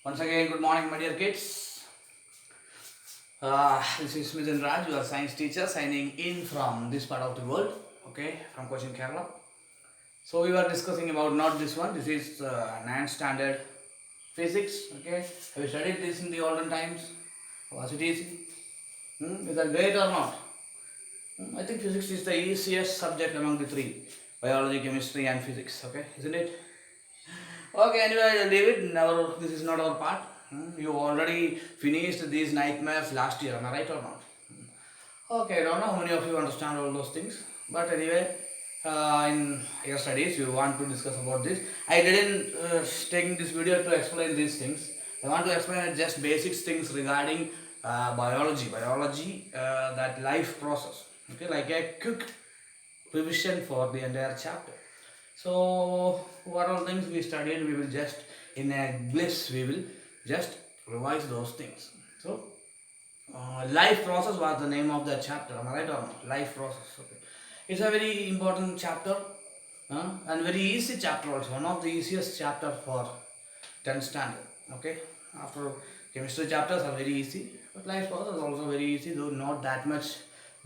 Once again, good morning, my dear kids. This is Smith and Raj, your science teacher, signing in from this part of the world, okay, from Cochin, Kerala. So, we were discussing about not this one, this is 9th standard physics, okay. Have you studied this in the olden times? Was it easy? Is that great or not? I think physics is the easiest subject among the three biology, chemistry, and physics, okay, isn't it? Okay, anyway, leave it. Now, this is not our part. You already finished these nightmares last year, am I right or not? Okay, I don't know how many of you understand all those things. But anyway, in your studies, you want to discuss about this. I didn't take this video to explain these things. I want to explain just basic things regarding biology, that life process. Okay, like a quick revision for the entire chapter. So, what all things we studied, we will just in a glimpse, we will just revise those things. So, life process was the name of the chapter. Am I right or not? Life process. Okay, it's a very important chapter and very easy chapter also. One of the easiest chapter for 10th standard. Okay, after chemistry chapters are very easy, but life process is also very easy, though not that much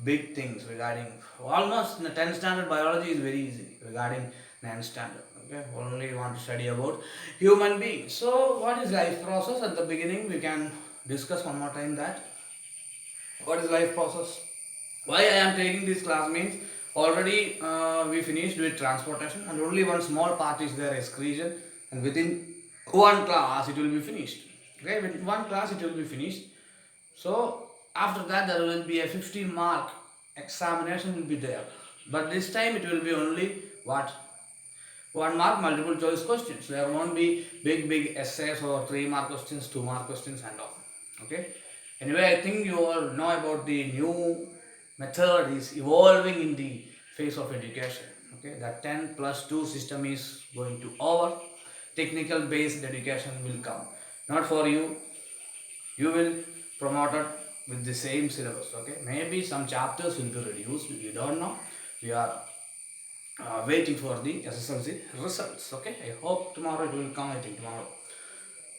big things regarding. Almost in the 10th standard biology is very easy regarding 9th standard. Okay, only want to study about human beings. So, what is life process? At the beginning, we can discuss one more time that what is life process. Why I am taking this class means already we finished with transportation and only one small part is there, excretion, and within one class it will be finished. Okay, with one class it will be finished. So after that there will be a 50-mark examination will be there, but this time it will be only what, 1 mark multiple choice questions. There won't be big essays or 3-mark questions, 2-mark questions and all. Okay, anyway, I think you all know about the new method is evolving in the phase of education. Okay, that 10 plus 2 system is going to over. Technical based education will come, not for you. You will promoted with the same syllabus. Okay, maybe some chapters will be reduced, we don't know. We are waiting for the SSLC results. Okay, I hope tomorrow it will come. I think tomorrow.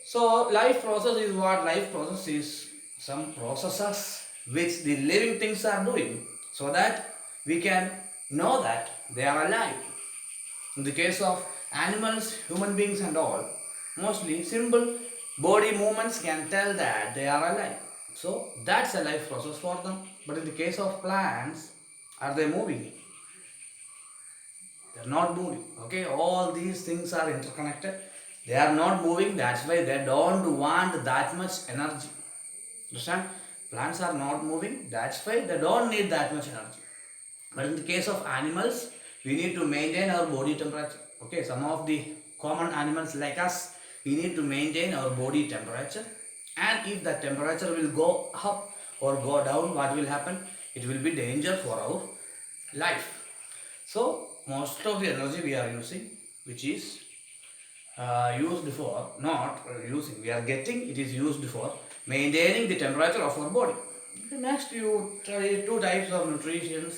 So life process is what? Life process is some processes which the living things are doing so that we can know that they are alive. In the case of animals, human beings and all, mostly simple body movements can tell that they are alive. So that's a life process for them. But in the case of plants, are they moving? They are not moving. Okay, all these things are interconnected. They are not moving, that's why they don't want that much energy. Understand? Plants are not moving, that's why they don't need that much energy. But in the case of animals, we need to maintain our body temperature. Okay, some of the common animals like us, we need to maintain our body temperature. And if the temperature will go up or go down, what will happen? It will be danger for our life. So, most of the energy we are using, which is used for, not using, we are getting, it is used for maintaining the temperature of our body. Next, you study 2 types of nutrition.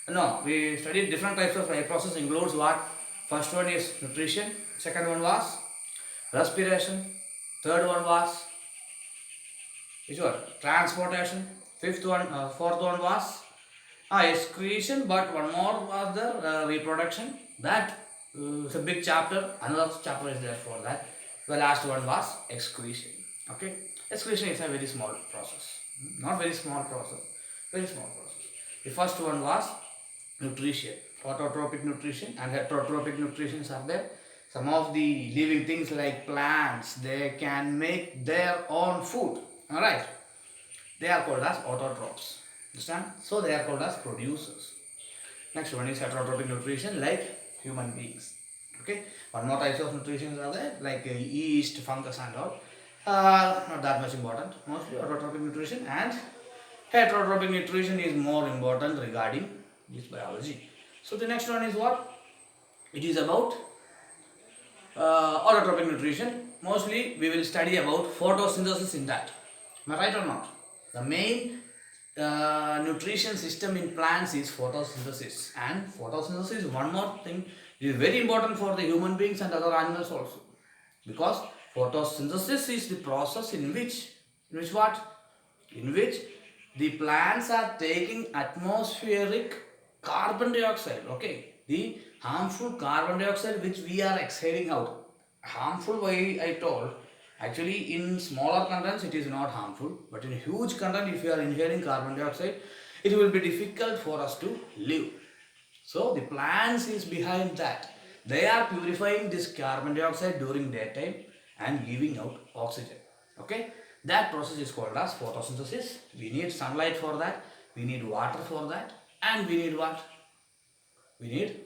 No, we studied different types of life process includes what? First one is nutrition, second one was respiration, third one was which one? Transportation, fourth one was excretion, but one more was the reproduction. That is a big chapter. Another chapter is there for that. The last one was excretion. Okay, excretion is a very small process, not very small process, very small process. The first one was nutrition, autotrophic nutrition and heterotrophic nutritions are there. Some of the living things like plants, they can make their own food. Alright, they are called as autotrophs. Understand? So they are called as producers. Next one is heterotrophic nutrition, like human beings. Okay, one more types of nutrition are there, like yeast, fungus and all. Not that much important. Mostly autotrophic nutrition and heterotrophic nutrition is more important regarding this biology. So the next one is what? It is about autotrophic nutrition. Mostly we will study about photosynthesis in that. Am I right or not? The main nutrition system in plants is photosynthesis, and photosynthesis is one more thing, it is very important for the human beings and other animals also, because Photosynthesis is the process in which what? In which the plants are taking atmospheric carbon dioxide, okay? The harmful carbon dioxide which we are exhaling out. Harmful, why I told? Actually, in smaller contents it is not harmful, but in huge content, if you are inhaling carbon dioxide, it will be difficult for us to live. So the plants is behind that. They are purifying this carbon dioxide during daytime and giving out oxygen. Okay, that process is called as photosynthesis. We need sunlight for that. We need water for that, and we need what? We need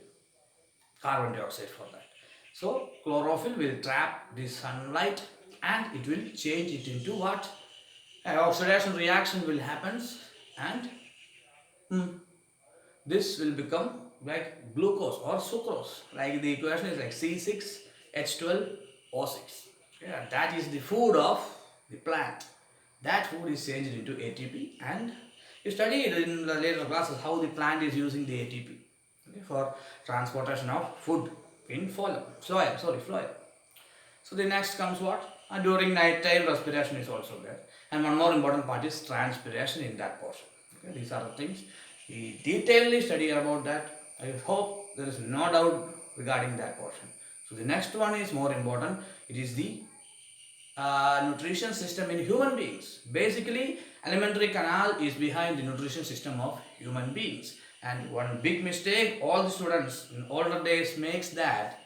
carbon dioxide for that. So chlorophyll will trap the sunlight and it will change it into what? An oxidation reaction will happen, and this will become like glucose or sucrose. Like the equation is like C6H12O6. Yeah, that is the food of the plant. That food is changed into ATP, and you studied in the later classes how the plant is using the ATP, okay, for transportation of food in phloem. Phloem. So the next comes what? During night time, respiration is also there. And one more important part is transpiration in that portion. Okay, these are the things. We detailedly study about that. I hope there is no doubt regarding that portion. So the next one is more important. It is the nutrition system in human beings. Basically, alimentary canal is behind the nutrition system of human beings. And one big mistake all the students in older days makes that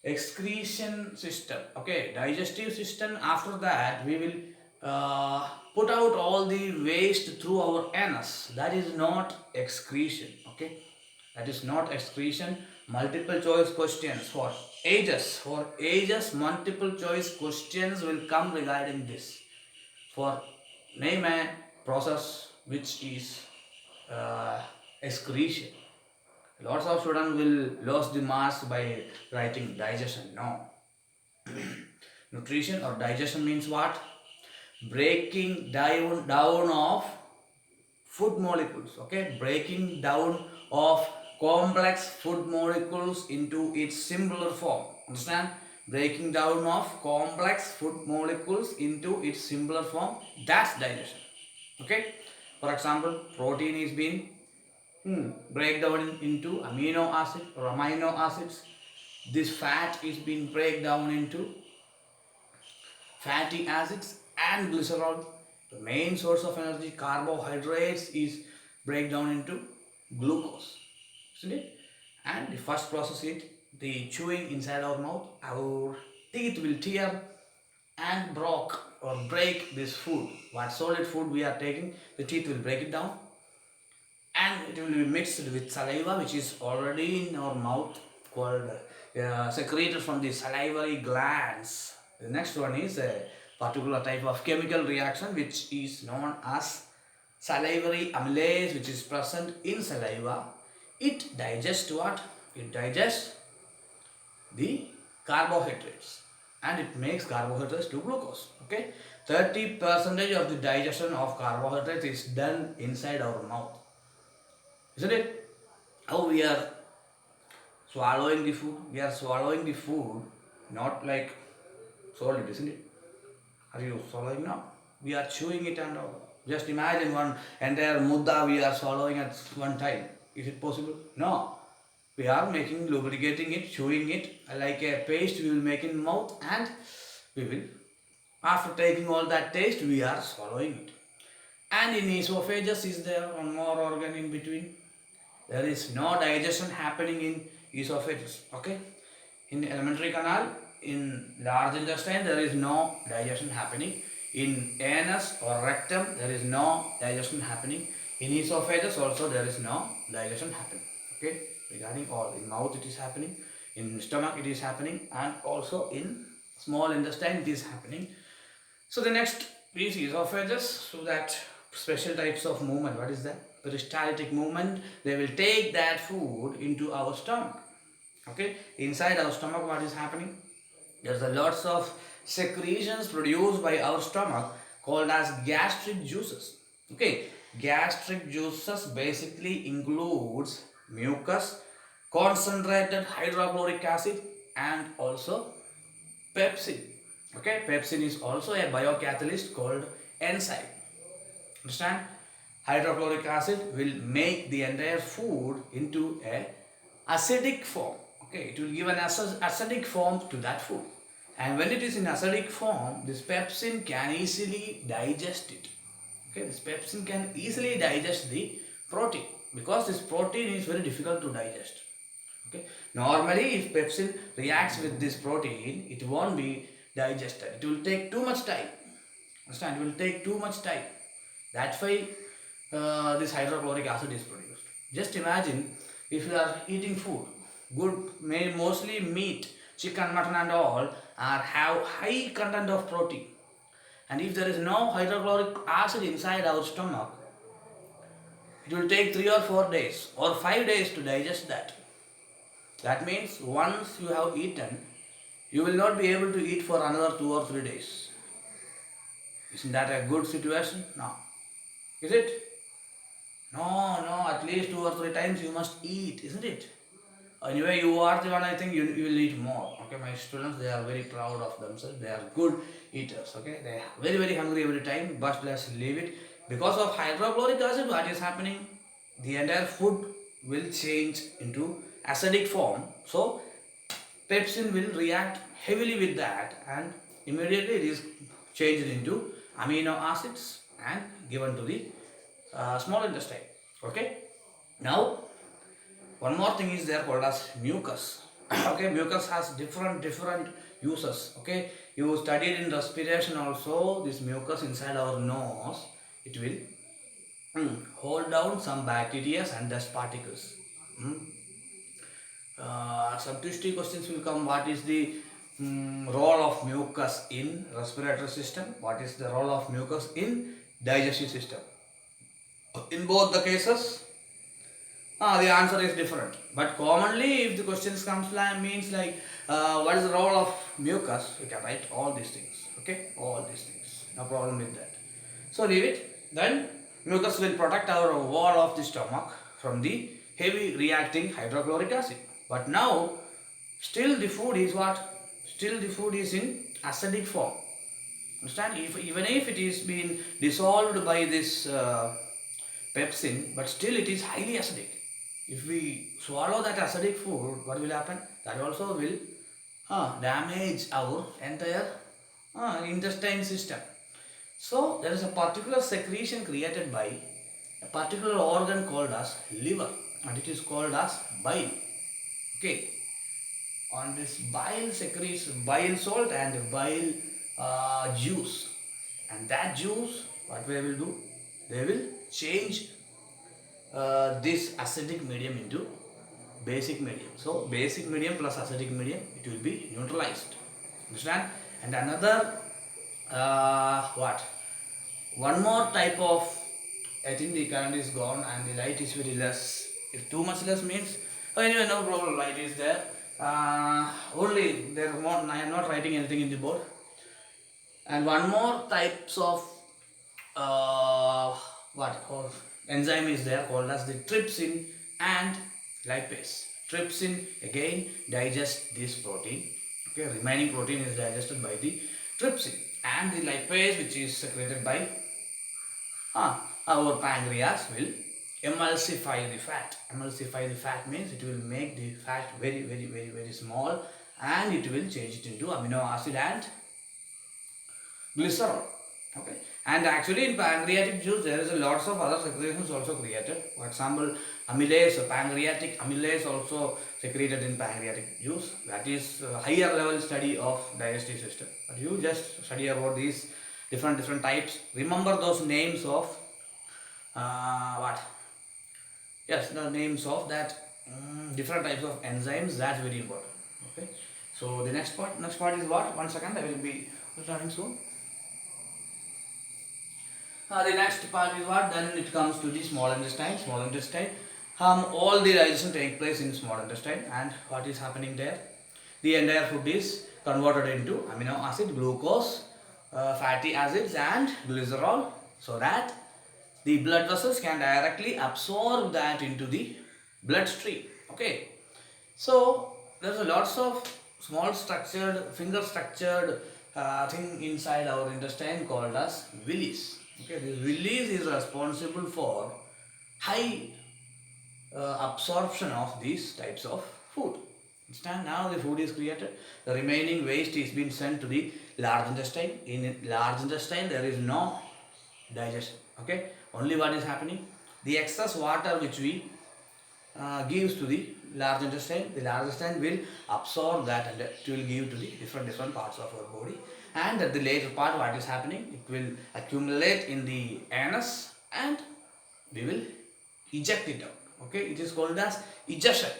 excretion system, okay, digestive system. After that we will put out all the waste through our anus. That is not excretion, okay, that is not excretion. Multiple choice questions for ages multiple choice questions will come regarding this. For name a process which is excretion. Lots of students will lose the marks by writing digestion. No. Nutrition or digestion means what? Breaking down of food molecules. Okay, breaking down of complex food molecules into its simpler form. Understand? Breaking down of complex food molecules into its simpler form. That's digestion. Okay. For example, protein is being break down into amino acid or amino acids. This fat is being break down into fatty acids and glycerol. The main source of energy, carbohydrates, is break down into glucose, isn't it? And the first process is the chewing inside our mouth. Our teeth will tear and break this food. What solid food we are taking, the teeth will break it down and it will be mixed with saliva which is already in our mouth, called secreted from the salivary glands. The next one is a particular type of chemical reaction which is known as salivary amylase, which is present in saliva. It digests what? It digests the carbohydrates and it makes carbohydrates to glucose. Okay, 30% of the digestion of carbohydrates is done inside our mouth, isn't it? How we are swallowing the food? We are swallowing the food not like solid, isn't it? Are you swallowing now? We are chewing it and all. Just imagine one entire mudda we are swallowing at one time. Is it possible? No. We are lubricating it, chewing it like a paste we will make in mouth, and we will, after taking all that taste, we are swallowing it. And in esophagus is there one more organ in between. There is no digestion happening in esophagus. Okay. In alimentary canal, in large intestine, there is no digestion happening. In anus or rectum, there is no digestion happening. In esophagus also, there is no digestion happening. Okay, regarding all, in mouth it is happening, in stomach it is happening, and also in small intestine it is happening. So the next is esophagus. So that special types of movement, what is that? Peristaltic movement. They will take that food into our stomach. Okay, inside our stomach, what is happening? There's a lots of secretions produced by our stomach called as gastric juices. Okay, gastric juices basically includes mucus, concentrated hydrochloric acid, and also pepsin. Okay, pepsin is also a biocatalyst called enzyme. Understand? Hydrochloric acid will make the entire food into a acidic form. Okay, it will give an acidic form to that food. And when it is in acidic form, this pepsin can easily digest it. Okay, this pepsin can easily digest the protein because this protein is very difficult to digest. Okay, normally if pepsin reacts with this protein, it won't be digested. It will take too much time. Understand? It will take too much time. That's why this hydrochloric acid is produced. Just imagine if you are eating food, good, mostly meat, chicken, mutton, and all are have high content of protein. And if there is no hydrochloric acid inside our stomach, it will take 3 or 4 days or 5 days to digest that. That means once you have eaten, you will not be able to eat for another 2 or 3 days. Isn't that a good situation? No. Is it? No, at least 2 or 3 times you must eat, isn't it? Anyway, you are the one, I think you will eat more. Okay, my students, they are very proud of themselves. They are good eaters. Okay, they are very hungry every time, but let's leave it. Because of hydrochloric acid, what is happening? The entire food will change into acidic form. So, pepsin will react heavily with that, and immediately it is changed into amino acids and given to the small intestine. Okay, now one more thing is there called as mucus. Okay, mucus has different uses. Okay, you studied in respiration also. This mucus inside our nose, it will hold down some bacteria and dust particles. Some twisty questions will come. What is the role of mucus in respiratory system? What is the role of mucus in digestive system? In both the cases, the answer is different. But commonly, if the questions comes means like, what is the role of mucus? You can write all these things. Okay, all these things. No problem with that. So leave it. Then mucus will protect our wall of the stomach from the heavy reacting hydrochloric acid. But now, still the food is what? Still the food is in acidic form. Understand? Even if it is being dissolved by this pepsin, but still it is highly acidic. If we swallow that acidic food, what will happen? That also will damage our entire intestine system. So there is a particular secretion created by a particular organ called as liver, and it is called as bile. Okay, on this bile secretes bile salt and bile juice, and that juice, what they will do? They will change this acidic medium into basic medium. So basic medium plus acidic medium, it will be neutralized. Understand? And another what? One more type of, I think the current is gone and the light is very less. If too much less means, anyway, no problem. Light is there. Only there. I am not writing anything in the board. And one more types of enzyme is there called as the trypsin and lipase. Trypsin again digests this protein. Okay, remaining protein is digested by the trypsin, and the lipase, which is secreted by our pancreas, will emulsify the fat. Emulsify the fat means it will make the fat very small, and it will change it into amino acid and glycerol. Okay, and actually in pancreatic juice there is a lots of other secretions also created. For example, amylase, pancreatic amylase also secreted in pancreatic juice. That is a higher level study of digestive system. But you just study about these different types. Remember those names of the names of that different types of enzymes. That's very important. Okay. So the next part is what? 1 second, I will be starting soon. The next part is what? Then it comes to the small intestine. Small intestine. All the digestion take place in small intestine, and what is happening there? The entire food is converted into amino acid, glucose, fatty acids, and glycerol, so that the blood vessels can directly absorb that into the bloodstream. Okay. So there's a lots of small structured, finger structured thing inside our intestine called as villis. Okay, this villis is responsible for high absorption of these types of food. Understand? Now the food is created, the remaining waste is being sent to the large intestine. In large intestine, there is no digestion. Okay, only what is happening? The excess water which we gives to the large intestine will absorb that and it will give to the different parts of our body. And at the later part, what is happening? It will accumulate in the anus and we will eject it out. Okay, it is called as egestion,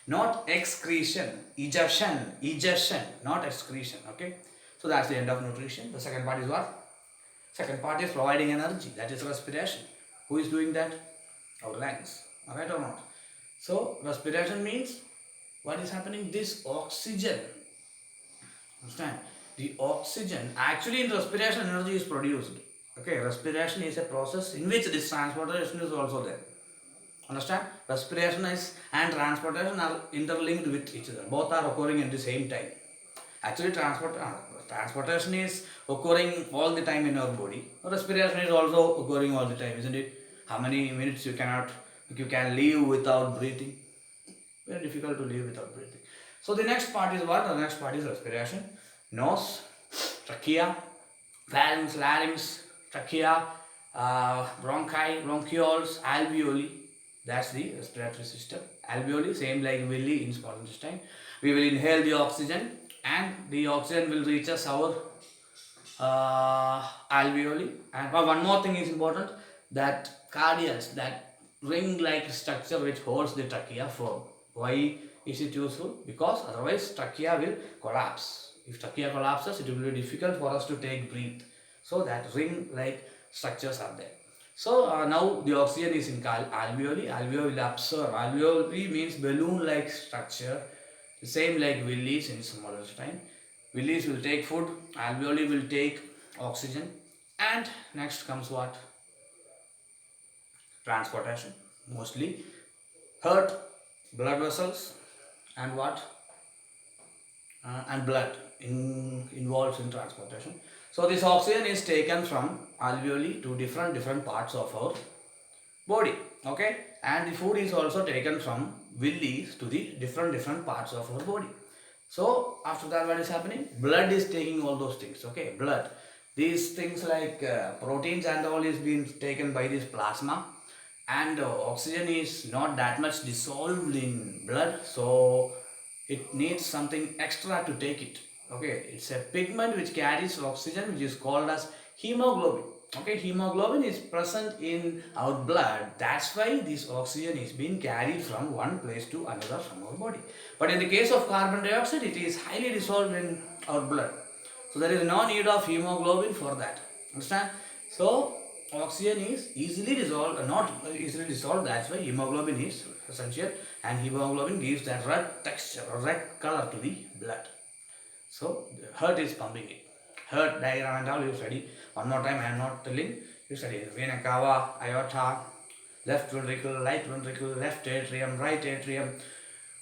not excretion. Egestion, not excretion. Okay, so that's the end of nutrition. The second part is what? Second part is providing energy, that is respiration. Who is doing that? Our lungs. Alright or not? So respiration means what is happening? This oxygen. Understand? The oxygen, actually in respiration energy is produced. Okay, respiration is a process in which this transportation is also there. Understand? Respiration is and transportation are interlinked with each other. Both are occurring at the same time. Actually, transportation is occurring all the time in our body. Respiration is also occurring all the time, isn't it? How many minutes you can live without breathing? Very difficult to live without breathing. So the next part is what? The next part is respiration. Nose, trachea, pharynx, larynx, trachea, bronchi, bronchioles, alveoli. That's the respiratory system. Alveoli, same like villi in small intestine. We will inhale the oxygen and the oxygen will reach us our alveoli. And one more thing is important, that cardials, that ring-like structure which holds the trachea firm. Why is it useful? Because otherwise trachea will collapse. If trachea collapses, it will be difficult for us to take breath. So that ring-like structures are there. So now the oxygen is in alveoli. Alveoli will absorb. Alveoli means balloon-like structure. The same like villis in small intestine. Villis will take food. Alveoli will take oxygen. And next comes what? Transportation. Mostly heart, blood vessels, and what? And blood involved in transportation. So this oxygen is taken from alveoli to different parts of our body. Okay, and the food is also taken from villis to the different parts of our body. So after that, what is happening? Blood is taking all those things. Okay, blood. These things like proteins and all is being taken by this plasma, and oxygen is not that much dissolved in blood, so it needs something extra to take it. Okay, it's a pigment which carries oxygen, which is called as hemoglobin. Okay, hemoglobin is present in our blood. That's why this oxygen is being carried from one place to another from our body. But in the case of carbon dioxide, it is highly dissolved in our blood. So there is no need of hemoglobin for that. Understand? So oxygen is easily dissolved, not easily dissolved. That's why hemoglobin is essential, and hemoglobin gives that red texture or red color to the blood. So the heart is pumping it. Heart diagram and all you study. One more time, I am not telling. You study vena cava, aorta, left ventricle, right ventricle, left atrium, right atrium,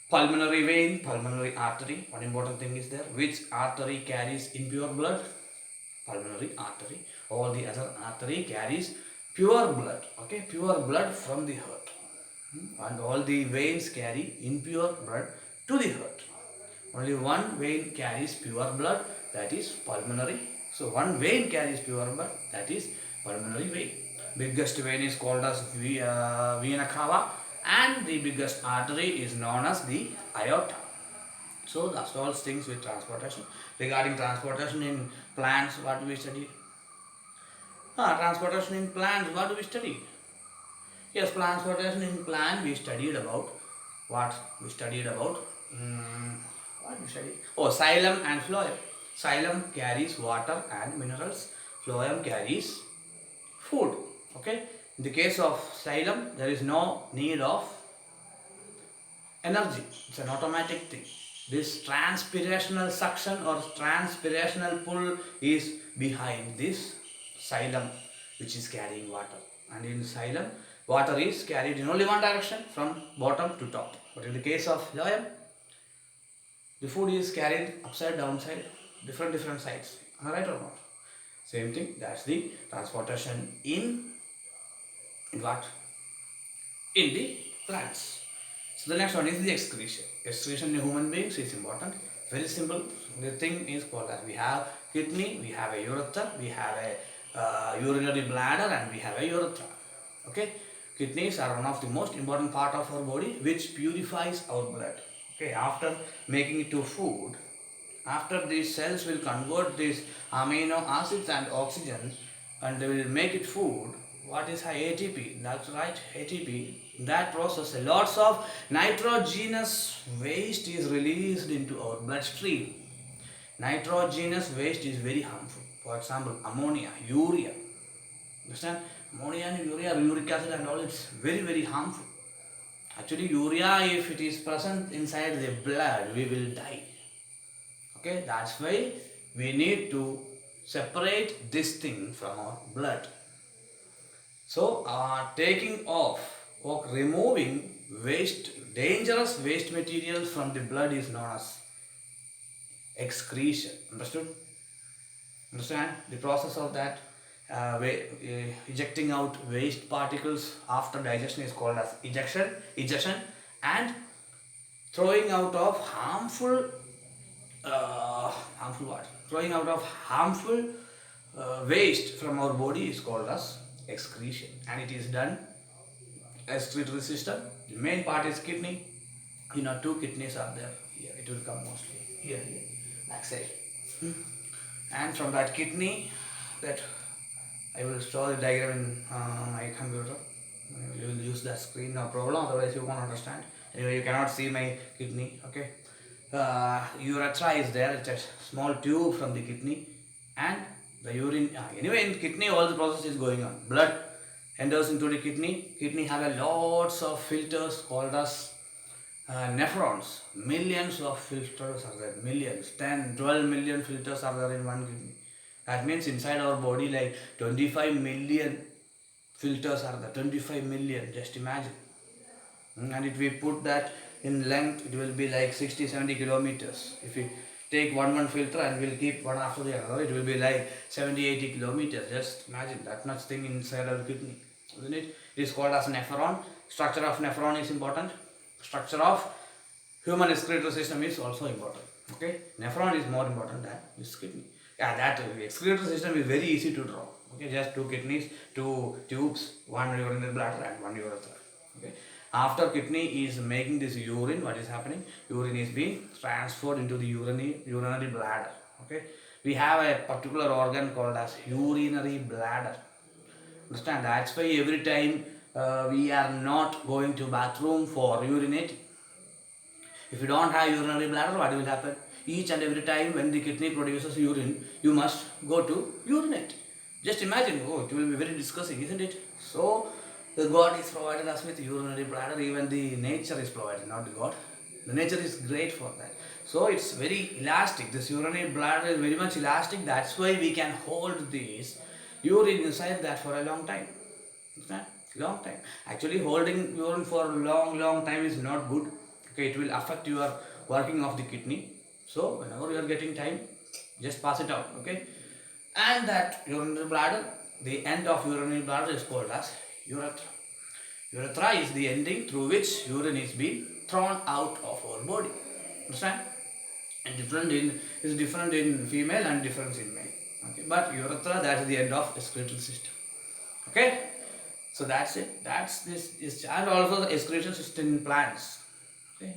pulmonary vein, pulmonary artery. One important thing is there. Which artery carries impure blood? Pulmonary artery. All the other artery carries pure blood. Okay, pure blood from the heart. And all the veins carry impure blood to the heart. Only one vein carries pure blood, that is pulmonary. So one vein carries pure blood, that is pulmonary vein. Biggest vein is called as vena cava, and the biggest artery is known as the aorta. So that's all things with transportation. Regarding transportation in plants, what do we study? Transportation in plants, what do we study? Yes, transportation in plant we studied about what? We studied about what we studied? Oh, xylem and phloem. Xylem carries water and minerals. Phloem carries food. Okay. In the case of xylem, there is no need of energy. It's an automatic thing. This transpirational suction or transpirational pull is behind this xylem, which is carrying water. And in xylem, water is carried in only one direction, from bottom to top. But in the case of phloem, the food is carried upside downside. different sides. Am I right or not? Same thing. That's the transportation in what? In the plants. So the next one is the excretion. Excretion in human beings is important. Very simple. The thing is called as we have kidney, we have a urethra, we have a urinary bladder, and we have a urethra. Okay, kidneys are one of the most important part of our body which purifies our blood. Okay, after making it to food, after these cells will convert these amino acids and oxygen and they will make it food. What is ATP? That's right, ATP. In that process, lots of nitrogenous waste is released into our bloodstream. Nitrogenous waste is very harmful. For example, ammonia, urea. Understand? Ammonia and urea, uric acid and all, it's very harmful. Actually, urea, if it is present inside the blood, we will die. Okay, that's why we need to separate this thing from our blood. So, taking off or removing waste, dangerous waste materials from the blood is known as excretion. Understood? Understand the process of that? Ejecting out waste particles after digestion is called as ejection, and throwing out of harmful waste from our body is called as excretion, and it is done excretory system. The main part is kidney. Two kidneys are there here. It will come mostly here, backside. And from that kidney, that I will show the diagram in my computer. You will use that screen, no problem. Otherwise, you won't understand. Anyway, you cannot see my kidney. Okay. Urethra is there. It's a small tube from the kidney, and the urine. Anyway, in kidney, all the process is going on. Blood enters into the kidney. Kidney have a lots of filters called as nephrons. Millions of filters are there. Millions, 10, 12 million filters are there in one kidney. That means inside our body, like 25 million filters are there. 25 million. Just imagine. And if we put that in length, it will be like 60-70 kilometers. If we take one filter and we'll keep one after the other, it will be like 70-80 kilometers. Just imagine that much thing inside our kidney, isn't it? It is called as nephron. Structure of nephron is important. Structure of human excretory system is also important. Okay, nephron is more important than this kidney. Yeah, that excretory system is very easy to draw. Okay, just two kidneys, two tubes, one urinary bladder and one urethra. Okay. After kidney is making this urine, what is happening? Urine is being transferred into the urinary bladder. Okay, we have a particular organ called as urinary bladder. Understand? That's why every time we are not going to bathroom for urinating. If you don't have urinary bladder, what will happen? Each and every time when the kidney produces urine, you must go to urinate. Just imagine, it will be very disgusting, isn't it? So, the God is provided us with urinary bladder, even the nature is provided, not the God. The nature is great for that. So, it's very elastic. This urinary bladder is very much elastic. That's why we can hold this urine inside that for a long time. Understand? Long time. Actually, holding urine for a long time is not good. Okay, it will affect your working of the kidney. So, whenever you are getting time, just pass it out. Okay, and that urinary bladder, the end of urinary bladder is called as urethra. Urethra is the ending through which urine is being thrown out of our body. Understand? And different in female and different in male. Okay, but urethra, that is the end of excretory system. Okay, so that's it. That's this is, and also the excretion system in plants. Okay,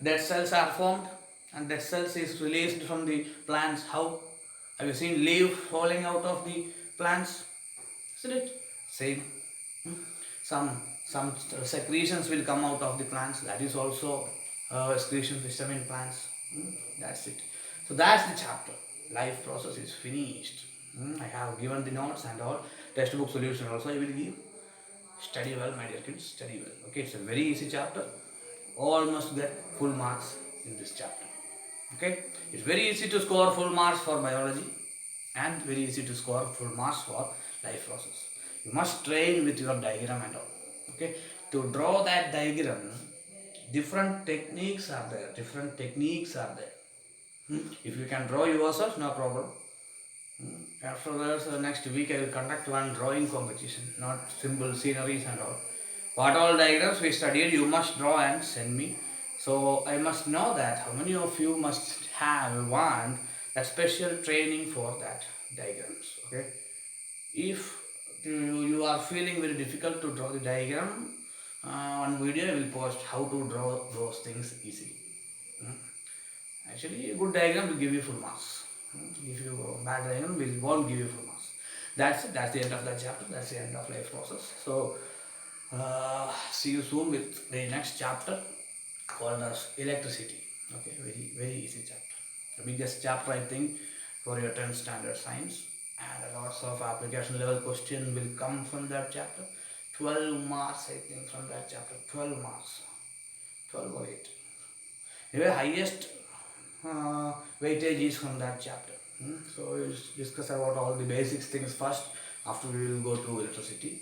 dead cells are formed, and dead cells is released from the plants. How? Have you seen leaf falling out of the plants? Isn't it? Same. Some secretions will come out of the plants. That is also excretion system in plants. That's it. So that's the chapter. Life process is finished. I have given the notes and all. Textbook solution also I will give. Study well, my dear kids. Study well. Okay, it's a very easy chapter. All must get full marks in this chapter. Okay, it's very easy to score full marks for biology and very easy to score full marks for life process. You must train with your diagram and all. Okay, to draw that diagram, different techniques are there. If you can draw yourself, no problem. After that, next week I will conduct one drawing competition, not simple sceneries and all. What all diagrams we studied, you must draw and send me. So I must know that how many of you must have one that special training for that diagrams. Okay. If you are feeling very difficult to draw the diagram, on video I will post how to draw those things easily. Actually, a good diagram will give you full marks. If you bad diagram, will won't give you full marks. That's it. That's the end of that chapter. That's the end of life process. So, see you soon with the next chapter called as electricity. Okay, very easy chapter. The biggest chapter I think for your 10th standard science, and lots of application level question will come from that chapter. 12 marks I think from that chapter. 12 marks. 12 or 8. Anyway, highest weightage is from that chapter. So we'll discuss about all the basics things first. After we will go to electricity.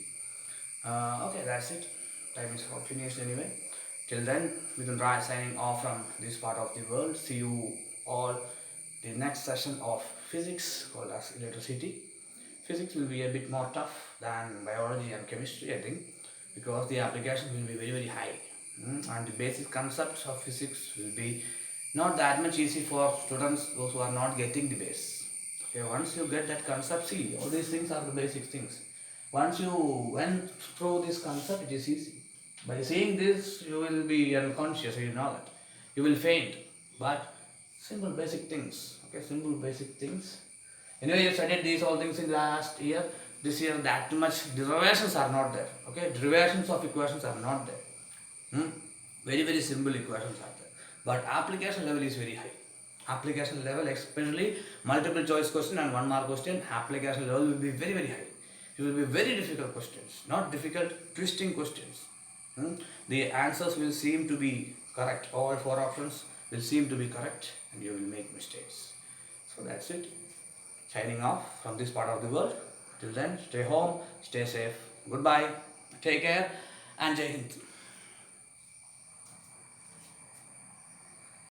Okay, that's it. Time is about finished anyway. Till then, Mithun Rai signing off from this part of the world. See you all the next session of physics called as electricity. Physics will be a bit more tough than biology and chemistry, I think, because the application will be very high. And the basic concepts of physics will be not that much easy for students, those who are not getting the base. Okay, once you get that concept, see, all these things are the basic things. Once you went through this concept, it is easy. By seeing this, you will be unconscious, you know that. You will faint. But simple basic things, okay, simple basic things. Anyway, you studied these all things in last year. This year, that much derivations are not there. Okay, derivations of equations are not there. Very simple equations are there. But application level is very high. Application level, especially multiple choice question and 1 mark question, application level will be very high. It will be very difficult questions, not difficult, twisting questions. The answers will seem to be correct. All 4 options will seem to be correct, and you will make mistakes. So that's it. Signing off from this part of the world. Till then, stay home, stay safe. Goodbye, take care, and Jai Hind.